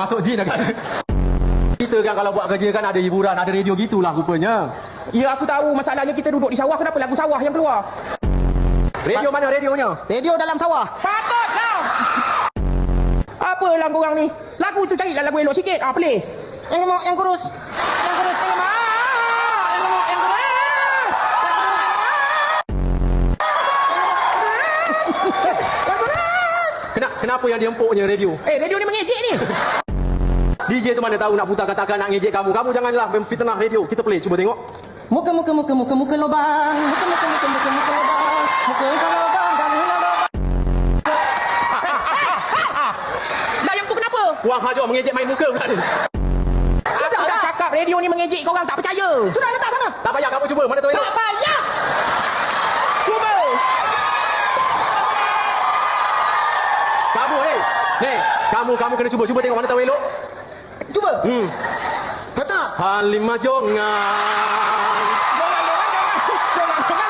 masuk jin kan. Kita kan kalau buat kerja kan ada hiburan, ada radio gitulah rupanya. Ya, aku tahu. Masalahnya kita duduk di sawah. Kenapa lagu sawah yang keluar? Radio mana radionya? Radio dalam sawah. Patutlah. Apa lah korang ni? Lagu tu carilah lagu elok sikit. Play. Yang gemuk, yang kurus. Yang kurus, yang gemuk. Yang gemuk, yang kurus. Kenapa yang dia empuknya radio? Radio ni mengejek ni. DJ tu mana tahu nak putar katakan nak ngejek kamu. Kamu janganlah fitnah radio. Kita play, cuba tengok. Muka lubang. Muka lubang. Muka lubang. Dah yang tu kenapa? Wang Hajo mengejek main muka pula ni. Sudah dah cakap radio ni mengejek, korang tak percaya. Sudah letak sana. Tak payah kamu cuba. Mana tahu elok. Tak payah. Cuba. Kamu ni. Kamu kena cuba. Cuba tengok mana tahu elok. Cuba. Letak. Halimah Jongan. Jangan.